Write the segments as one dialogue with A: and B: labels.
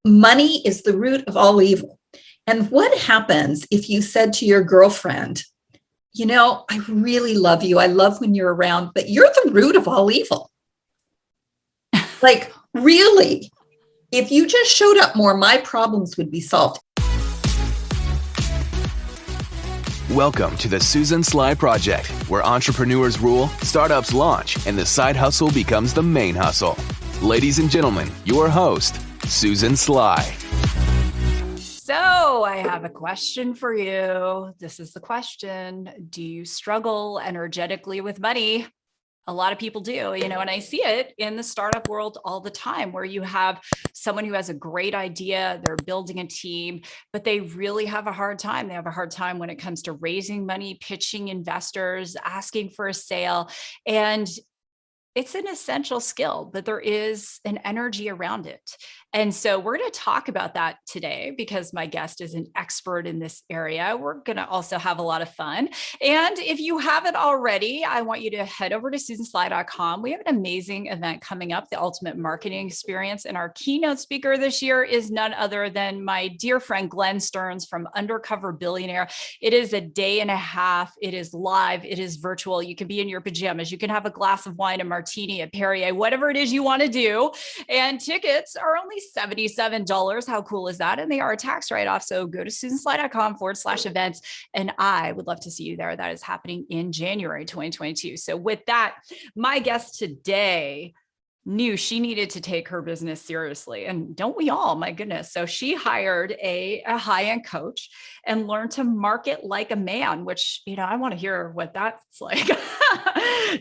A: money is the root of all evil. And what happens if you said to your girlfriend, I really love you. I love when you're around, but you're the root of all evil. Like, really, if you just showed up more, my problems would be solved.
B: Welcome to the Susan Sly Project, where entrepreneurs rule, startups launch, and the side hustle becomes the main hustle. Ladies and gentlemen, your host, Susan Sly.
C: So I have a question for you. This is the question. Do you struggle energetically with money? A lot of people do, and I see it in the startup world all the time, where you have someone who has a great idea, they're building a team, but they really have a hard time. They have a hard time when it comes to raising money, pitching investors, asking for a sale. And it's an essential skill, but there is an energy around it. And so we're going to talk about that today because my guest is an expert in this area. We're going to also have a lot of fun. And if you haven't already, I want you to head over to susansly.com. We have an amazing event coming up, the Ultimate Marketing Experience. And our keynote speaker this year is none other than my dear friend, Glenn Stearns from Undercover Billionaire. It is a day and a half. It is live. It is virtual. You can be in your pajamas. You can have a glass of wine, a martini, a Perrier, whatever it is you want to do. And tickets are only $77. How cool is that? And they are a tax write-off. So go to susansly.com/events. And I would love to see you there. That is happening in January 2022. So with that, my guest today knew she needed to take her business seriously. And don't we all, my goodness. So she hired a high-end coach and learned to market like a man, which, I want to hear what that's like.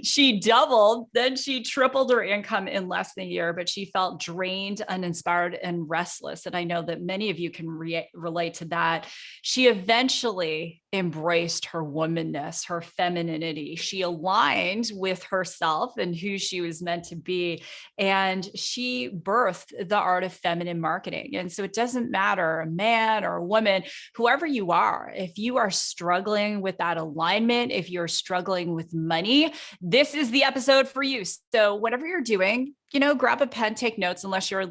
C: She doubled, then she tripled her income in less than a year, but she felt drained, uninspired, and restless. And I know that many of you can relate to that. She eventually embraced her womanness, her femininity. She aligned with herself and who she was meant to be. And she birthed the art of feminine marketing. And so it doesn't matter, a man or a woman, whoever you are, if you are struggling with that alignment, if you're struggling with money, this is the episode for you. So whatever you're doing, grab a pen, take notes, unless you're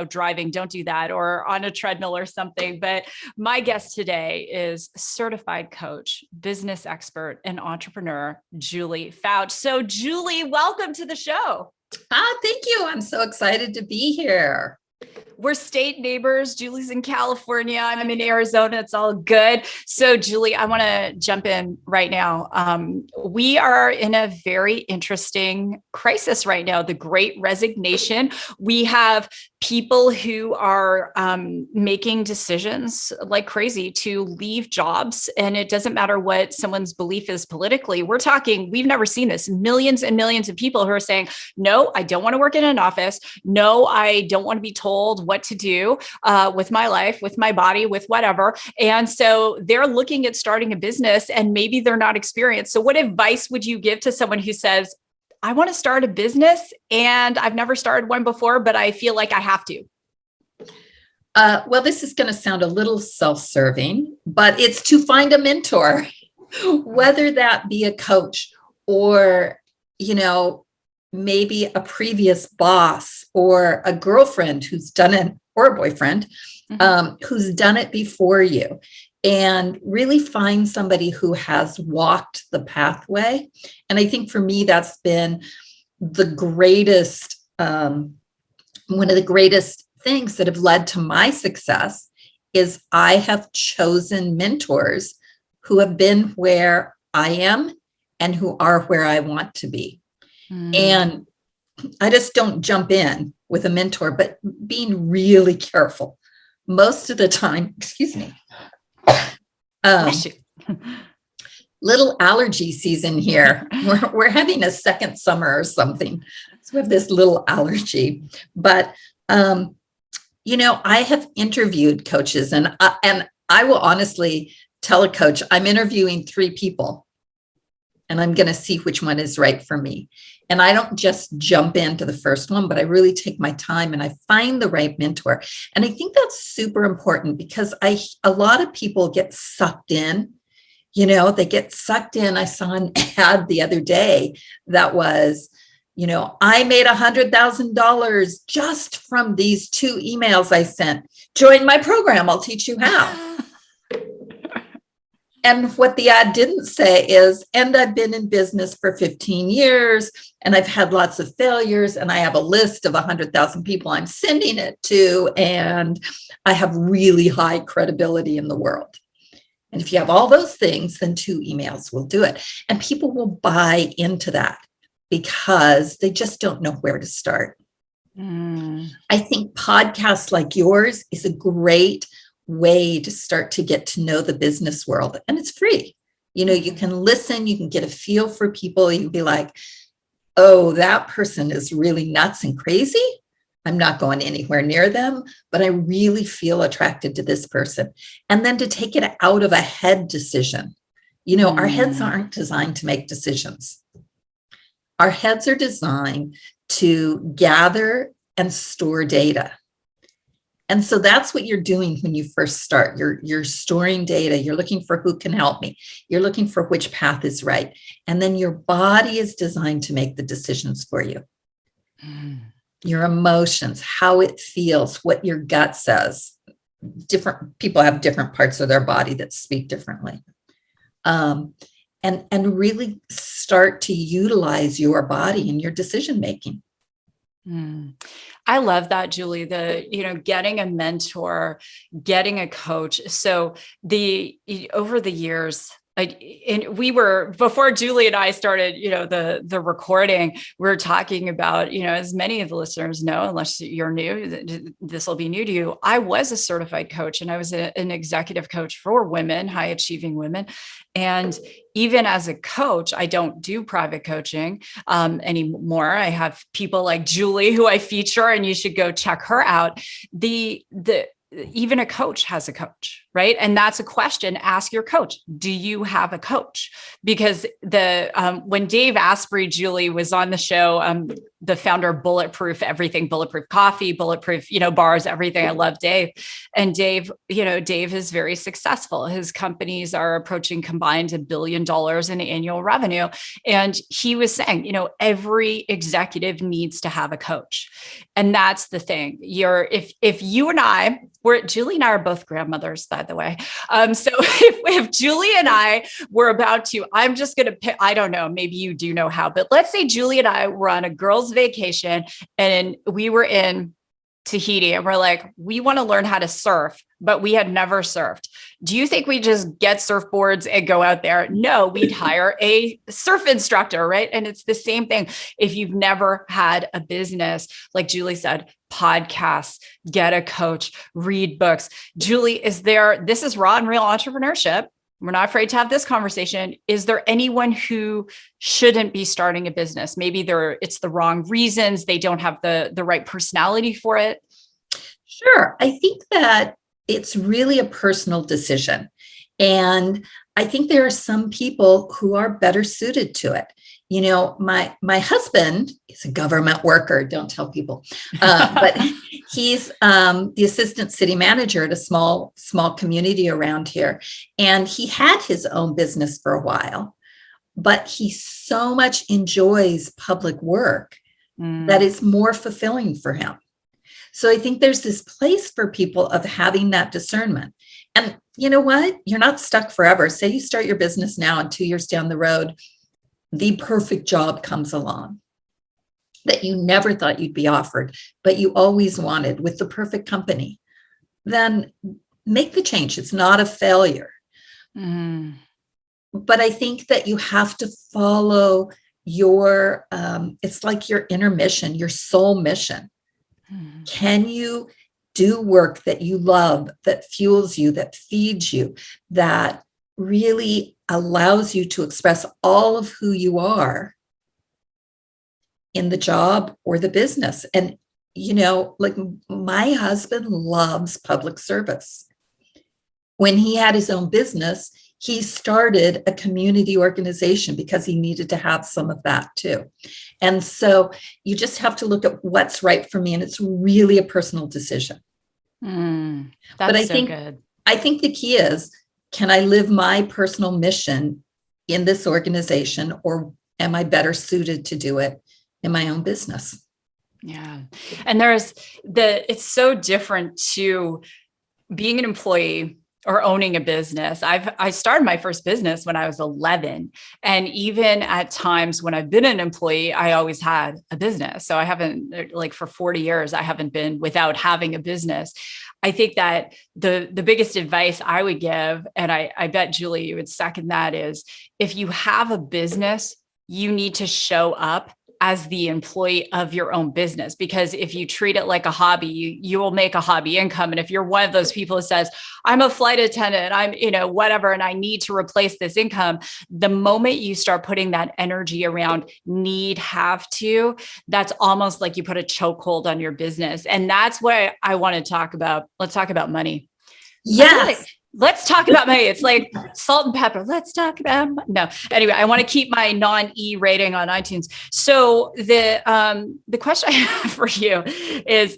C: driving, don't do that, or on a treadmill or something. But my guest today is certified coach, business expert, and entrepreneur, Julie Foucht. So Julie, welcome to the show.
A: Thank you. I'm so excited to be here.
C: We're state neighbors. Julie's in California. I'm in Arizona. It's all good. So Julie, I want to jump in right now. We are in a very interesting crisis right now, the Great Resignation. We have people who are making decisions like crazy to leave jobs. And it doesn't matter what someone's belief is politically. We're talking, we've never seen this, millions and millions of people who are saying, no, I don't want to work in an office. No, I don't want to be told what to do with my life, with my body, with whatever. And so they're looking at starting a business and maybe they're not experienced. So what advice would you give to someone who says, I want to start a business and I've never started one before, but I feel like I have to?
A: Well, this is going to sound a little self-serving, but it's to find a mentor, whether that be a coach or, maybe a previous boss or a girlfriend who's done it, or a boyfriend who's done it before you, and really find somebody who has walked the pathway. And I think for me, that's been the greatest, one of the greatest things that have led to my success is I have chosen mentors who have been where I am and who are where I want to be. And I just don't jump in with a mentor, but being really careful most of the time, excuse me, little allergy season here. We're having a second summer or something. So we have this little allergy, but, I have interviewed coaches and I will honestly tell a coach, I'm interviewing 3 people and I'm going to see which one is right for me. And I don't just jump into the first one, but I really take my time and I find the right mentor. And I think that's super important because a lot of people get sucked in, they get sucked in. I saw an ad the other day that was, I made $100,000 just from these 2 emails I sent. Join my program. I'll teach you how. And what the ad didn't say is, and I've been in business for 15 years and I've had lots of failures and I have a list of 100,000 people I'm sending it to, and I have really high credibility in the world. And if you have all those things, then 2 emails will do it. And people will buy into that because they just don't know where to start. I think podcasts like yours is a great way to start to get to know the business world, and it's free. You can listen, you can get a feel for people. You can be like, oh, that person is really nuts and crazy. I'm not going anywhere near them, but I really feel attracted to this person. And then to take it out of a head decision. Our heads aren't designed to make decisions. Our heads are designed to gather and store data. And so that's what you're doing when you first start. You're storing data. You're looking for who can help me. You're looking for which path is right. And then your body is designed to make the decisions for you. Your emotions, how it feels, what your gut says. Different people have different parts of their body that speak differently. And really start to utilize your body in your decision making.
C: I love that, Julie, getting a mentor, getting a coach. So over the years, before Julie and I started, the recording, we were talking about, as many of the listeners know, unless you're new, this will be new to you. I was a certified coach and I was an executive coach for women, high achieving women. And even as a coach, I don't do private coaching anymore. I have people like Julie who I feature, and you should go check her out. Even a coach has a coach, right? And that's a question. Ask your coach. Do you have a coach? Because when Dave Asprey, Julie, was on the show, the founder of Bulletproof Everything, Bulletproof Coffee, Bulletproof, bars, everything. I love Dave. And Dave is very successful. His companies are approaching combined $1 billion in annual revenue. And he was saying, every executive needs to have a coach. And that's the thing. If you and I, Julie and I are both grandmothers, by the way. So if Julie and I were about to, I'm just going to pick, I don't know, maybe you do know how, but let's say Julie and I were on a girls' vacation and we were in Tahiti and we're like, we want to learn how to surf, but we had never surfed. Do you think we just get surfboards and go out there? No, we'd hire a surf instructor, right? And it's the same thing. If you've never had a business, like Julie said, podcasts, get a coach, read books. Julie, this is raw and real entrepreneurship. We're not afraid to have this conversation. Is there anyone who shouldn't be starting a business? Maybe it's the wrong reasons. They don't have the right personality for it.
A: Sure. I think that it's really a personal decision. And I think there are some people who are better suited to it. My husband is a government worker. Don't tell people, but he's the assistant city manager at a small community around here. And he had his own business for a while, but he so much enjoys public work that it's more fulfilling for him. So I think there's this place for people of having that discernment. And you know what? You're not stuck forever. Say you start your business now and 2 years down the road, the perfect job comes along that you never thought you'd be offered, but you always wanted with the perfect company. Then make the change. It's not a failure. But I think that you have to follow it's like your inner mission, your soul mission. Can you do work that you love, that fuels you, that feeds you, that really allows you to express all of who you are in the job or the business? And, like my husband loves public service. When he had his own business, he started a community organization because he needed to have some of that too. And so you just have to look at what's right for me. And it's really a personal decision.
C: That's
A: but
C: good.
A: I think the key is, can I live my personal mission in this organization, or am I better suited to do it in my own business.
C: Yeah. And it's so different to being an employee or owning a business. I started my first business when I was 11. And even at times when I've been an employee, I always had a business. So I haven't, like for 40 years, I haven't been without having a business. I think that the biggest advice I would give, and I bet Julie, you would second that, is if you have a business, you need to show up as the employee of your own business, because if you treat it like a hobby, you will make a hobby income. And if you're one of those people who says, I'm a flight attendant, I'm, whatever, and I need to replace this income, the moment you start putting that energy around need, have to, that's almost like you put a chokehold on your business. And that's what I want to talk about. Let's talk about money.
A: Yes.
C: Let's talk about money. It's like salt and pepper. Let's talk about no. Anyway, I want to keep my non-E rating on iTunes. So the question I have for you is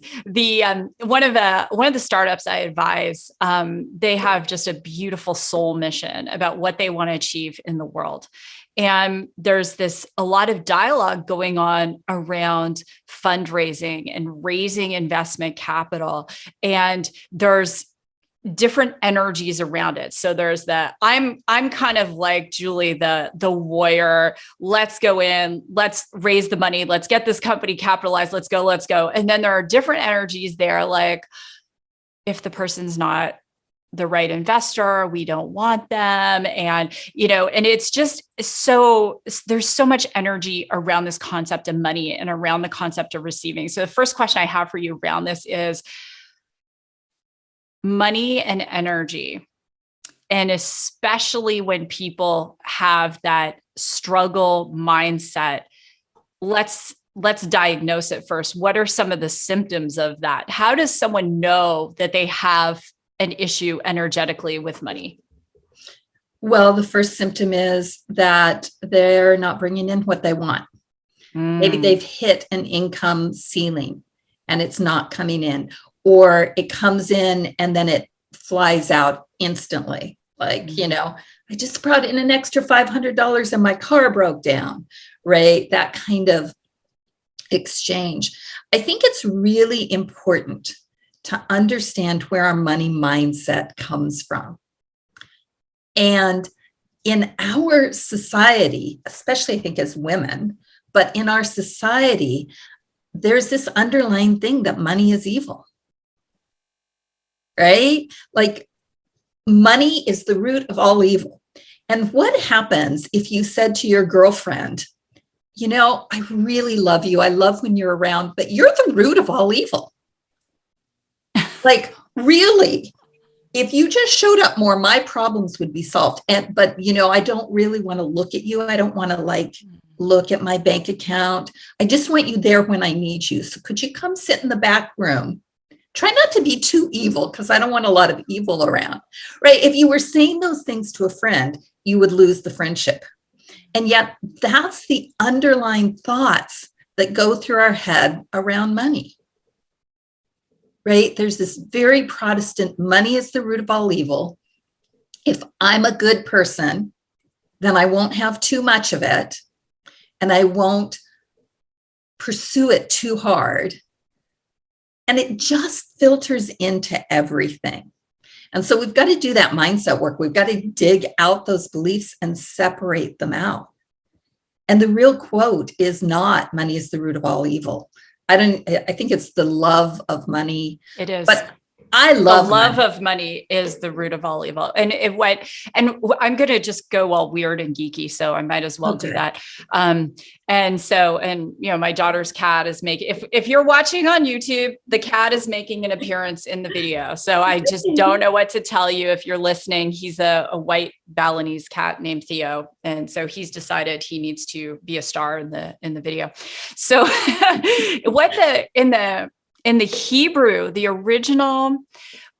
C: one of the startups I advise. They have just a beautiful soul mission about what they want to achieve in the world. And there's a lot of dialogue going on around fundraising and raising investment capital. And there's different energies around it. So there's I'm kind of like Julie, the warrior. Let's go in, let's raise the money, let's get this company capitalized, let's go. And then there are different energies there. Like if the person's not the right investor, we don't want them. And, and it's just there's so much energy around this concept of money and around the concept of receiving. So the first question I have for you around this is, money and energy, and especially when people have that struggle mindset, let's diagnose it first. What are some of the symptoms of that? How does someone know that they have an issue energetically with money?
A: Well, the first symptom is that they're not bringing in what they want. Maybe they've hit an income ceiling and it's not coming in, or it comes in and then it flies out instantly. Like, I just brought in an extra $500 and my car broke down, right? That kind of exchange. I think it's really important to understand where our money mindset comes from. And in our society, especially I think as women, but in our society, there's this underlying thing that money is evil. Right? Like money is the root of all evil. And what happens if you said to your girlfriend, I really love you. I love when you're around, but you're the root of all evil. Like really, if you just showed up more, my problems would be solved. But I don't really want to look at you. I don't want to look at my bank account. I just want you there when I need you. So could you come sit in the back room? Try not to be too evil, because I don't want a lot of evil around, right? If you were saying those things to a friend, you would lose the friendship. And yet that's the underlying thoughts that go through our head around money, right? There's this very Protestant, money is the root of all evil. If I'm a good person, then I won't have too much of it and I won't pursue it too hard. And it just filters into everything. And so we've got to do that mindset work. We've got to dig out those beliefs and separate them out. And the real quote is not money is the root of all evil. I think it's the love of money.
C: It is.
A: But I love
C: the love of money is the root of all evil. And I'm going to just go all weird and geeky. So I might as well do that. My daughter's cat is making, if you're watching on YouTube, the cat is making an appearance in the video. So I just don't know what to tell you. If you're listening, he's a white Balinese cat named Theo. And so he's decided he needs to be a star in the video. So in the Hebrew, the original,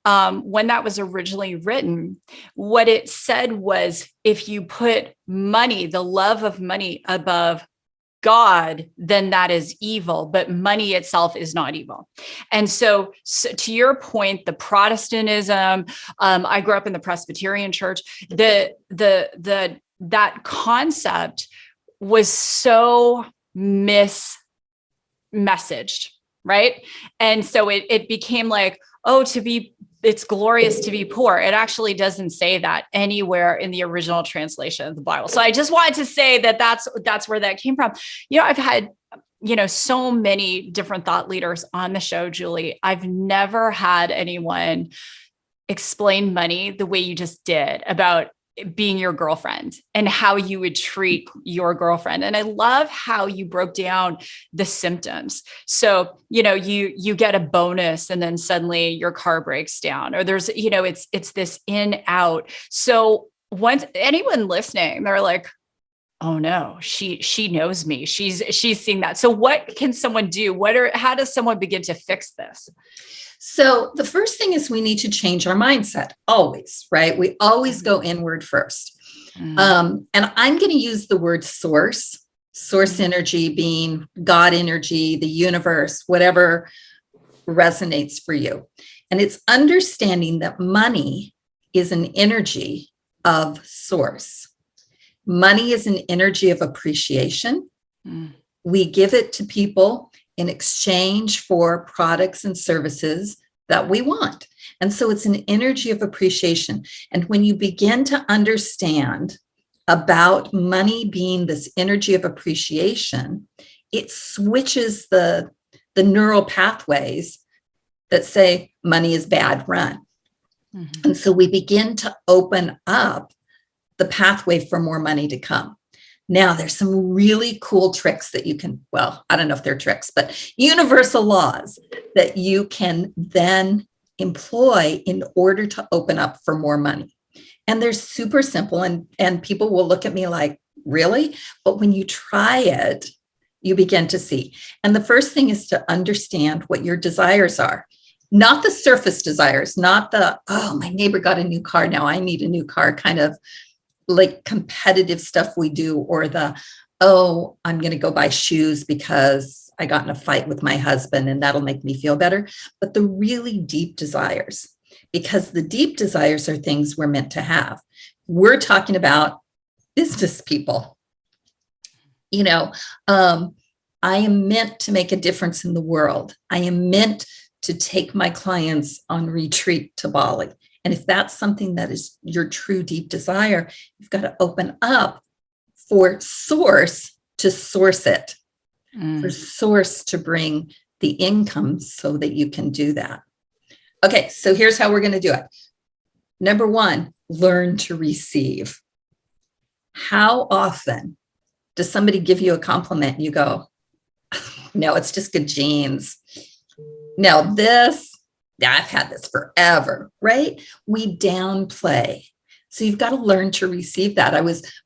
C: when that was originally written, what it said was, if you put money, the love of money above God, then that is evil, but money itself is not evil. And so to your point, the Protestantism, I grew up in the Presbyterian church, that concept was so messaged, right? And so it became like, oh, it's glorious to be poor. It actually doesn't say that anywhere in the original translation of the Bible. So I just wanted to say that that's where that came from. I've had, so many different thought leaders on the show, Julie. I've never had anyone explain money the way you just did about being your girlfriend and how you would treat your girlfriend. And I love how you broke down the symptoms. So, you get a bonus and then suddenly your car breaks down, or there's, it's this in out. So once anyone listening, they're like, oh no, she knows me. She's seeing that. So what can someone do? How does someone begin to fix this?
A: So the first thing is we need to change our mindset always, right? We always go inward first. And I'm going to use the word source energy being God energy, the universe, whatever resonates for you. And it's understanding that money is an energy of source. Money is an energy of appreciation. We give it to people in exchange for products and services that we want. And so it's an energy of appreciation. And when you begin to understand about money being this energy of appreciation, it switches the neural pathways that say money is bad, run. And so we begin to open up the pathway for more money to come. Now, there's some really cool tricks that you can, well, I don't know if they're tricks, but universal laws that you can then employ in order to open up for more money. And they're super simple, and people will look at me like, really? But when you try it, you begin to see. And the first thing is to understand what your desires are. Not the surface desires, not the, oh, my neighbor got a new car, now I need a new car kind of like competitive stuff we do, or the, oh, I'm going to go buy shoes because I got in a fight with my husband and that'll make me feel better. But the really deep desires, because the deep desires are things we're meant to have. We're talking about business people. I am meant to make a difference in the world. I am meant to take my clients on retreat to Bali. And if that's something that is your true deep desire, you've got to open up for source to source it, for source to bring the income so that you can do that. Okay, so here's how we're going to do it. Number one, learn to receive. How often does somebody give you a compliment and you go, no, it's just good genes. No, I've had this forever, right? We downplay. So you've got to learn to receive that.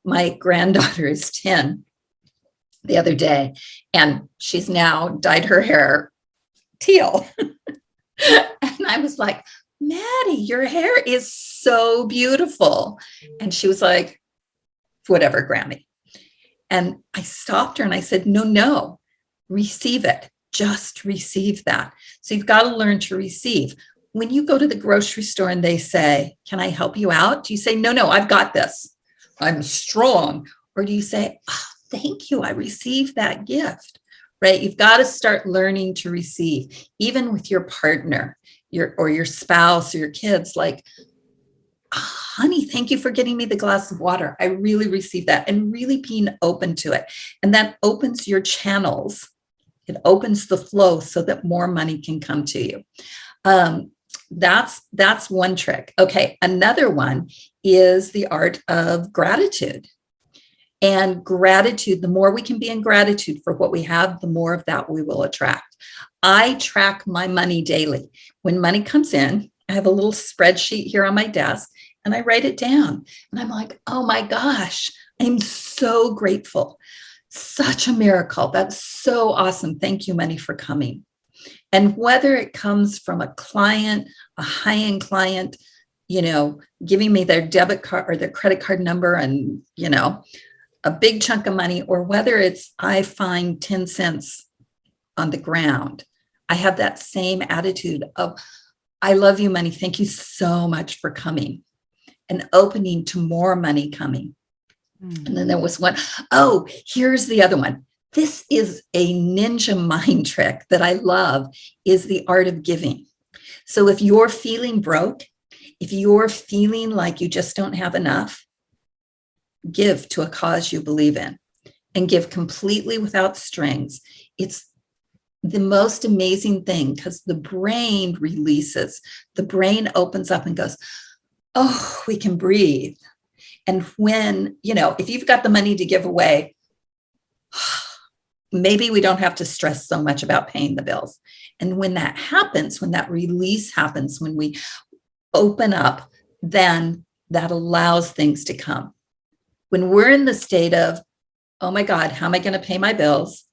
A: My granddaughter is 10 the other day, and she's now dyed her hair teal. And I was like, Maddie, your hair is so beautiful. And she was like, whatever, Grammy. And I stopped her and I said, no, receive it. Just receive that. So you've got to learn to receive. When you go to the grocery store and they say, can I help you out? Do you say, no, I've got this. I'm strong. Or do you say, oh, thank you, I received that gift, right? You've got to start learning to receive, even with your partner, your spouse or your kids, like, oh, honey, thank you for getting me the glass of water. I really received that, and really being open to it. And that opens your channels. It opens the flow so that more money can come to you. That's one trick. Okay, another one is the art of gratitude. And gratitude, the more we can be in gratitude for what we have, the more of that we will attract. I track my money daily. When money comes in, I have a little spreadsheet here on my desk and I write it down. And I'm like, oh my gosh, I'm so grateful. Such a miracle. That's so awesome. Thank you, money, for coming. And whether it comes from a client, a high-end client, giving me their debit card or their credit card number and, a big chunk of money, or whether it's I find 10 cents on the ground, I have that same attitude of, I love you, money. Thank you so much for coming, and opening to more money coming. And then there was one, oh, here's the other one. This is a ninja mind trick that I love, is the art of giving. So if you're feeling broke, if you're feeling like you just don't have enough, give to a cause you believe in, and give completely without strings. It's the most amazing thing, because the brain releases, the brain opens up and goes, oh, we can breathe. And when, if you've got the money to give away, maybe we don't have to stress so much about paying the bills. And when that happens, when that release happens, when we open up, then that allows things to come. When we're in the state of, oh my God, how am I going to pay my bills?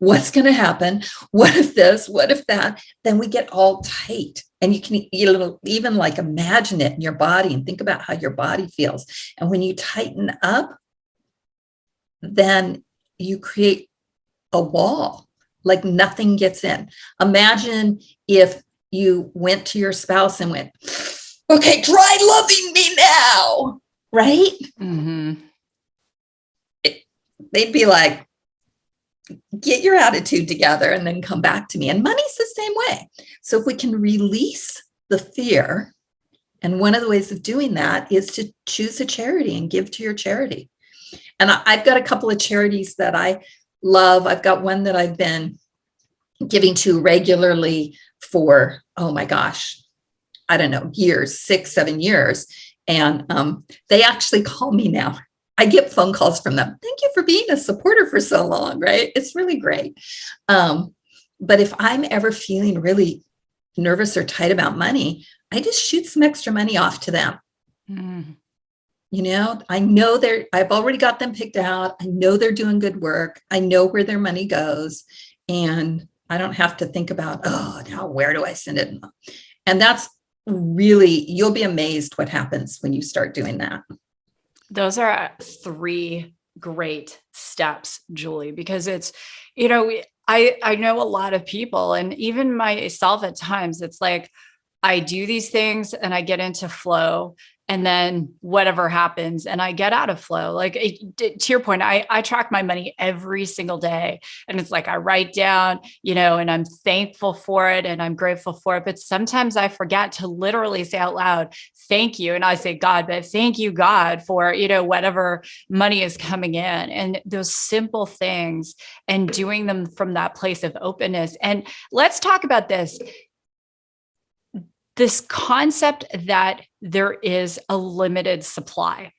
A: What's going to happen? What if this? What if that? Then we get all tight. And you can even like imagine it in your body and think about how your body feels. And when you tighten up, then you create a wall, like nothing gets in. Imagine if you went to your spouse and went, okay, try loving me now, right?
C: Mm-hmm.
A: They'd be like, get your attitude together and then come back to me. And money's the same way. So if we can release the fear, and one of the ways of doing that is to choose a charity and give to your charity. And I've got a couple of charities that I love. I've got one that I've been giving to regularly for, oh my gosh, I don't know, years, 6-7 years. And they actually call me now. I get phone calls from them. Thank you for being a supporter for so long, right? It's really great. But if I'm ever feeling really nervous or tight about money, I just shoot some extra money off to them.
C: Mm.
A: I know I've already got them picked out. I know they're doing good work. I know where their money goes. And I don't have to think about, oh, now where do I send it? And that's really, you'll be amazed what happens when you start doing that.
C: Those are 3 great steps, Julie, because it's, I know a lot of people, and even myself at times, it's like, I do these things and I get into flow, and then whatever happens and I get out of flow. Like to your point, I track my money every single day, and it's like, I write down, and I'm thankful for it and I'm grateful for it. But sometimes I forget to literally say out loud, thank you. And I say, God, but thank you, God, for, whatever money is coming in, and those simple things, and doing them from that place of openness. And let's talk about this concept that there is a limited supply.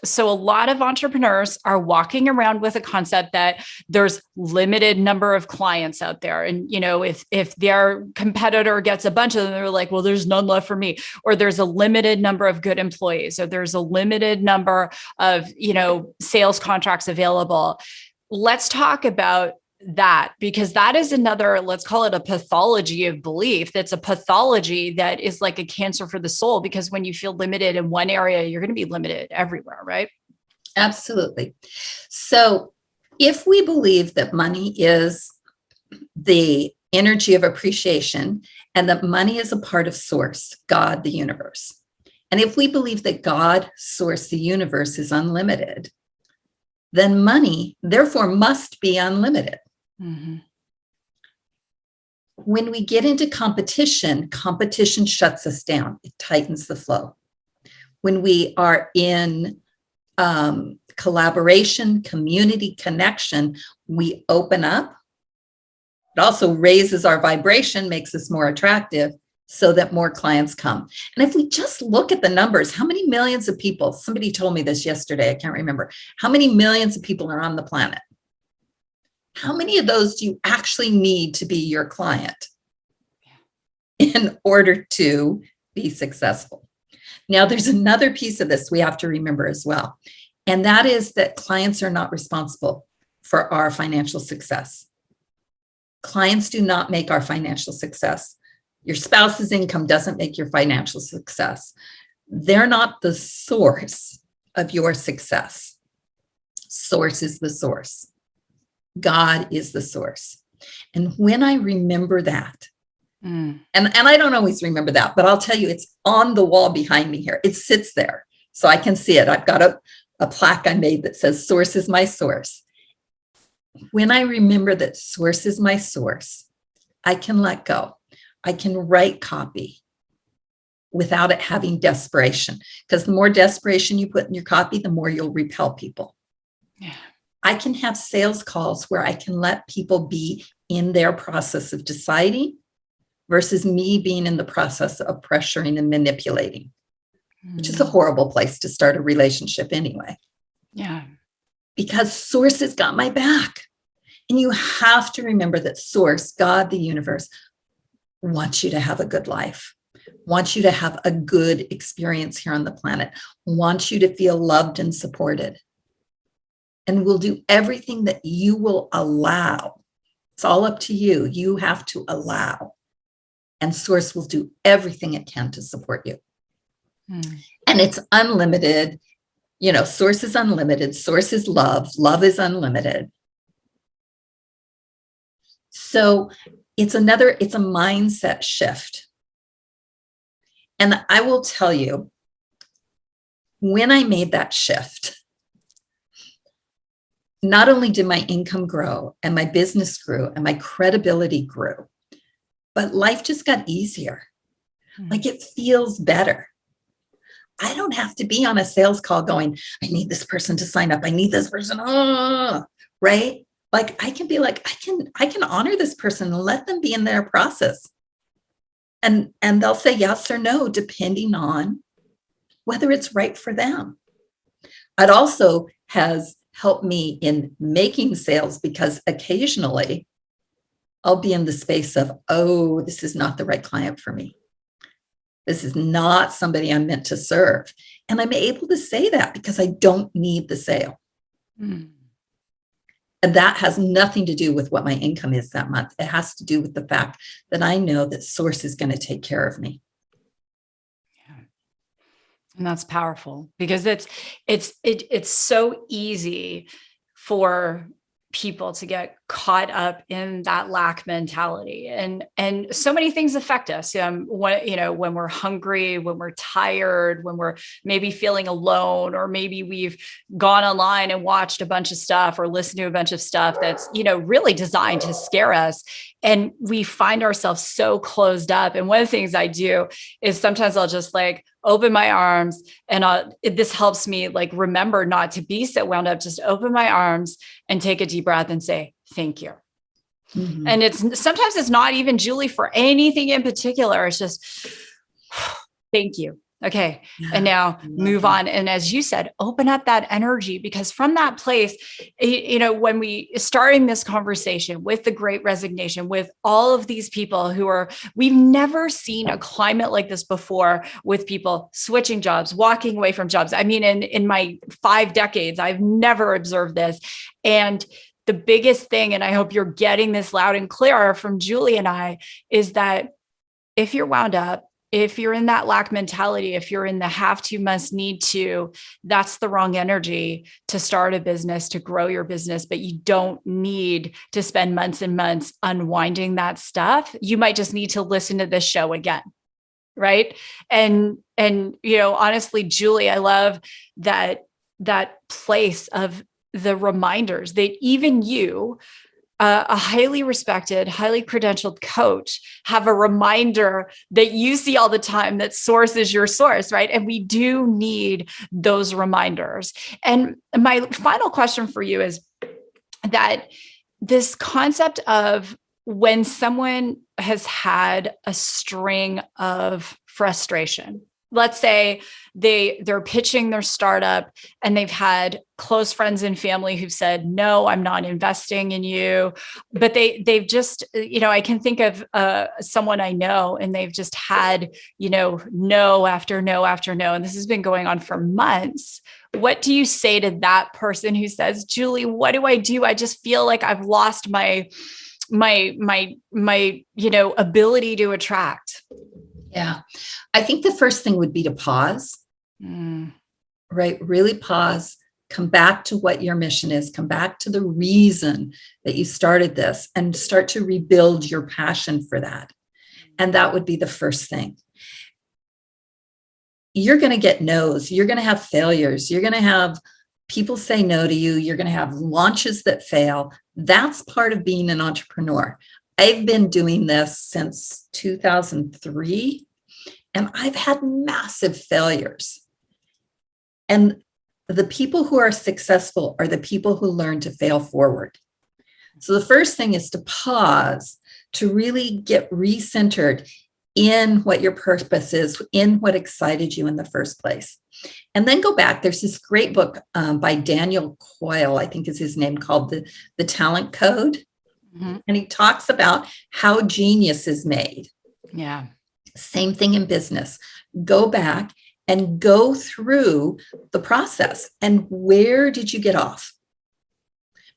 C: So a lot of entrepreneurs are walking around with a concept that there's limited number of clients out there. And, if their competitor gets a bunch of them, they're like, well, there's none left for me, or there's a limited number of good employees, or there's a limited number of, sales contracts available. Let's talk about that, because that is another, let's call it a pathology of belief. That's a pathology that is like a cancer for the soul, because when you feel limited in one area, you're going to be limited everywhere, right?
A: Absolutely. So if we believe that money is the energy of appreciation, and that money is a part of source, God, the universe, and if we believe that God, source, the universe is unlimited, then money therefore must be unlimited. Mm-hmm. When we get into competition shuts us down. It tightens the flow. When we are in collaboration, community connection, we open up. It also raises our vibration, makes us more attractive, so that more clients come. And if we just look at the numbers, how many millions of people, somebody told me this yesterday, I can't remember, how many millions of people are on the planet? How many of those do you actually need to be your client in order to be successful? Now, there's another piece of this we have to remember as well. And that is that clients are not responsible for our financial success. Clients do not make our financial success. Your spouse's income doesn't make your financial success. They're not the source of your success. Source is the source. God is the source. And when I remember that, and I don't always remember that, but I'll tell you, it's on the wall behind me here. It sits there, so I can see it. I've got a plaque I made that says, source is my source. when I remember that source is my source, I can let go. I can write copy without it having desperation, because the more desperation you put in your copy, the more you'll repel people.
C: Yeah.
A: I can have sales calls where I can let people be in their process of deciding versus me being in the process of pressuring and manipulating, which is a horrible place to start a relationship anyway.
C: Yeah.
A: Because source has got my back. And you have to remember that source, God, the universe, wants you to have a good life, wants you to have a good experience here on the planet, wants you to feel loved and supported, and will do everything that you will allow. It's all up to you. You have to allow. And source will do everything it can to support you. And it's unlimited. Source is unlimited. Source is love. Love is unlimited. So it's a mindset shift. And I will tell you, when I made that shift, not only did my income grow and my business grew and my credibility grew, but life just got easier. Like, it feels better. I don't have to be on a sales call going, I need this person to sign up. I need this person. Right? Like, I can be like, I can honor this person and let them be in their process. And they'll say yes or no, depending on whether it's right for them. It also has helped me in making sales, because occasionally I'll be in the space of, oh, this is not the right client for me. This is not somebody I'm meant to serve. And I'm able to say that because I don't need the sale. And that has nothing to do with what my income is that month. It has to do with the fact that I know that source is going to take care of me.
C: Yeah. And that's powerful, because it's so easy for people to get caught up in that lack mentality, and so many things affect us. When we're hungry, when we're tired, when we're maybe feeling alone, or maybe we've gone online and watched a bunch of stuff or listened to a bunch of stuff that's really designed to scare us, and we find ourselves so closed up. And one of the things I do is sometimes I'll just open my arms, and this helps me remember not to be so wound up. Just open my arms and take a deep breath and say, thank you. Mm-hmm. And sometimes it's not even, Julie, for anything in particular. It's just, thank you. Okay. And now move on. And as you said, open up that energy, because from that place, when we starting this conversation with the Great Resignation, with all of these people we've never seen a climate like this before, with people switching jobs, walking away from jobs. I mean, in my 5 decades, I've never observed this. And the biggest thing, and I hope you're getting this loud and clear from Julie and I, is that if you're wound up, if you're in that lack mentality, if you're in the have to, must, need to, that's the wrong energy to start a business, to grow your business. But you don't need to spend months and months unwinding that stuff. You might just need to listen to this show again. Right. And honestly, Julie, I love that place of the reminders that even you, a highly respected, highly credentialed coach, have a reminder that you see all the time, that source is your source, right? And we do need those reminders. And my final question for you is that this concept of when someone has had a string of frustration, let's say they're pitching their startup and they've had close friends and family who've said, no, I'm not investing in you. But they've just, I can think of someone I know, and they've just had, no after no after no. And this has been going on for months. What do you say to that person who says, Julie, what do? I just feel like I've lost my ability to attract.
A: Yeah. I think the first thing would be to pause, right? Really pause, come back to what your mission is, come back to the reason that you started this, and start to rebuild your passion for that. And that would be the first thing. You're going to get no's, you're going to have failures, you're going to have People say no to you. You're going to have launches that fail. That's part of being an entrepreneur. I've been doing this since 2003, and I've had massive failures. And the people who are successful are the people who learn to fail forward. So the first thing is to pause, to really get recentered in what your purpose is, in what excited you in the first place. And then go back. There's this great book by Daniel Coyle, I think is his name, called The Talent Code. Mm-hmm. And he talks about how genius is made.
C: Yeah.
A: Same thing in business. Go back and go through the process. And where did you get off?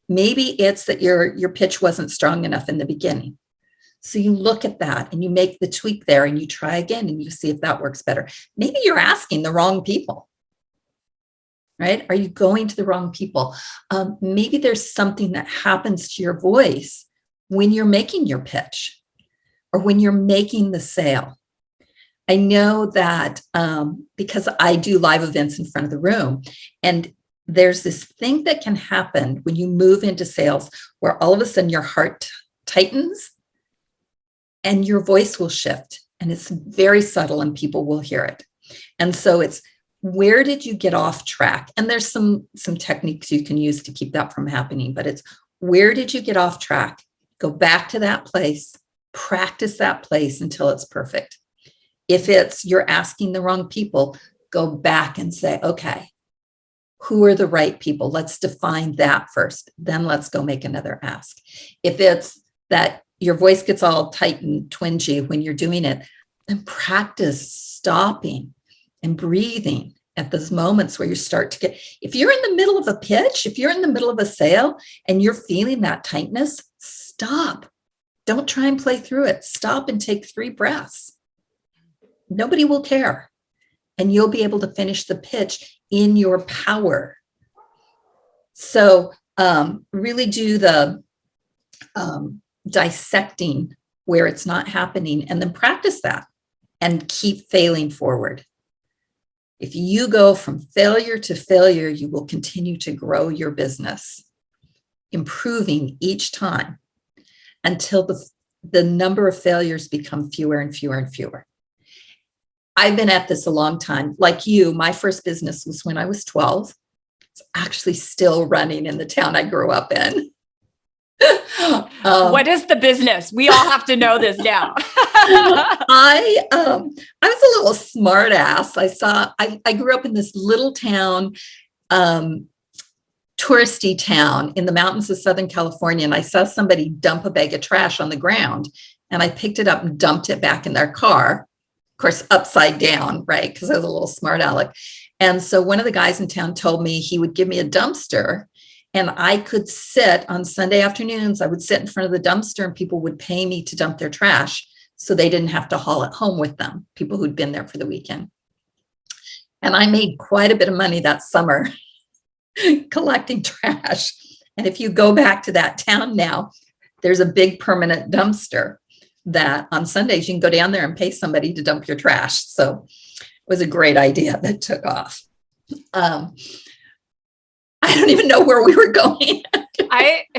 A: Maybe it's that your pitch wasn't strong enough in the beginning. So you look at that and you make the tweak there and you try again and you see if that works better. Maybe you're asking the wrong people, right? Are you going to the wrong people? Maybe there's something that happens to your voice when you're making your pitch or when you're making the sale. I know that because I do live events in front of the room, and there's this thing that can happen when you move into sales where all of a sudden your heart tightens and your voice will shift, and it's very subtle and people will hear it. And so it's, where did you get off track? And there's some techniques you can use to keep that from happening, but it's, where did you get off track? Go back to that place, practice that place until it's perfect. If it's you're asking the wrong people, go back and say, okay, who are the right people? Let's define that first. Then let's go make another ask. If it's that your voice gets all tight and twingy when you're doing it, then practice stopping and breathing at those moments where you start to get, if you're in the middle of a pitch, if you're in the middle of a sale and you're feeling that tightness, stop. Don't try and play through it. Stop and take 3 breaths. Nobody will care. And you'll be able to finish the pitch in your power. So really do the dissecting where it's not happening, and then practice that and keep failing forward. If you go from failure to failure, you will continue to grow your business, improving each time until the number of failures become fewer and fewer and fewer. I've been at this a long time. Like you, my first business was when I was 12. It's actually still running in the town I grew up in.
C: What is the business? We all have to know this now.
A: I was a little smart ass. I grew up in this little town, touristy town in the mountains of Southern California. And I saw somebody dump a bag of trash on the ground, and I picked it up and dumped it back in their car. Of course, upside down, right? Because I was a little smart aleck. And so one of the guys in town told me he would give me a dumpster, and I could sit on Sunday afternoons. I would sit in front of the dumpster and people would pay me to dump their trash so they didn't have to haul it home with them, people who'd been there for the weekend. And I made quite a bit of money that summer collecting trash. And if you go back to that town now, there's a big permanent dumpster that on Sundays you can go down there and pay somebody to dump your trash. So it was a great idea that took off. I don't even know where we were going.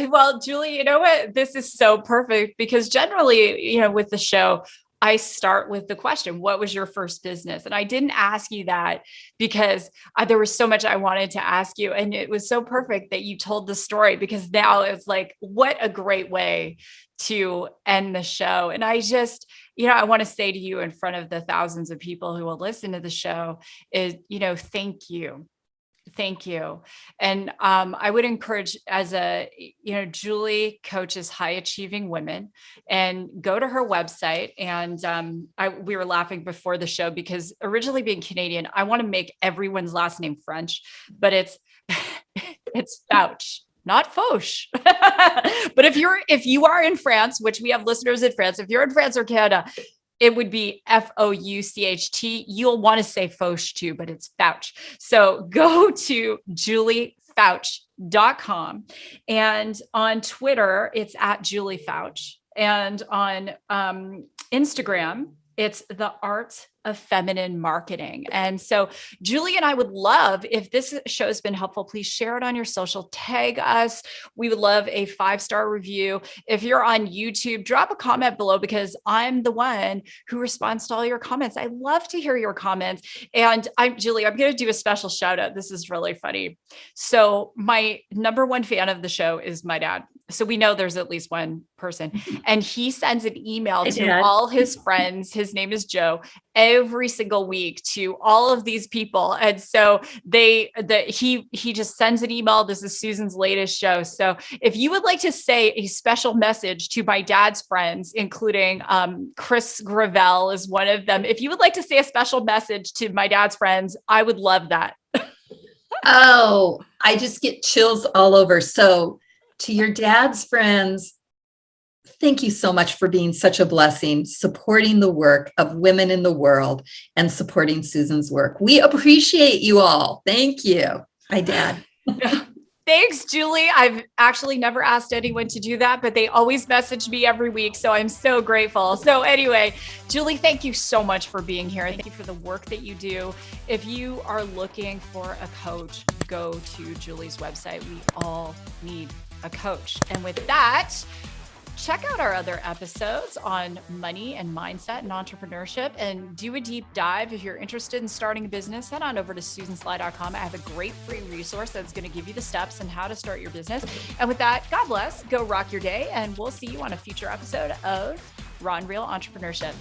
C: Well, Julie, you know what? This is so perfect because generally, with the show, I start with the question, what was your first business? And I didn't ask you that because there was so much I wanted to ask you. And it was so perfect that you told the story, because now it's like, what a great way to end the show. And I just, I want to say to you in front of the thousands of people who will listen to the show is, thank you. Thank you. And I would encourage, as Julie coaches high achieving women, and go to her website. And we were laughing before the show because originally, being Canadian, I want to make everyone's last name French, but it's Foucht, not Foucht. But if you are in France, which we have listeners in France, if you're in France or Canada, it would be Foucht. You'll want to say Foucht too, but it's Foucht. So go to juliefoucht.com, and on Twitter, it's @JulieFoucht, and on Instagram, It's the art of feminine marketing. And so Julie and I would love, if this show has been helpful, please share it on your social, tag us. We would love a 5-star review. If you're on YouTube, drop a comment below, because I'm the one who responds to all your comments. I love to hear your comments. And Julie, I'm going to do a special shout out. This is really funny. So my number one fan of the show is my dad. So we know there's at least one person, and he sends an email to all his friends. His name is Joe, every single week, to all of these people. And so he just sends an email. This is Susan's latest show. So if you would like to say a special message to my dad's friends, including Chris Gravel is one of them. If you would like to say a special message to my dad's friends, I would love that.
A: Oh, I just get chills all over. So to your dad's friends, thank you so much for being such a blessing, supporting the work of women in the world and supporting Susan's work. We appreciate you all. Thank you. Hi, Dad.
C: Thanks, Julie. I've actually never asked anyone to do that, but they always message me every week. So I'm so grateful. So anyway, Julie, thank you so much for being here. Thank you for the work that you do. If you are looking for a coach, go to Julie's website. We all need a coach. And with that, check out our other episodes on money and mindset and entrepreneurship, and do a deep dive. If you're interested in starting a business, head on over to susansly.com. I have a great free resource that's going to give you the steps and how to start your business. And with that, God bless, go rock your day, and we'll see you on a future episode of Raw and Real Entrepreneurship.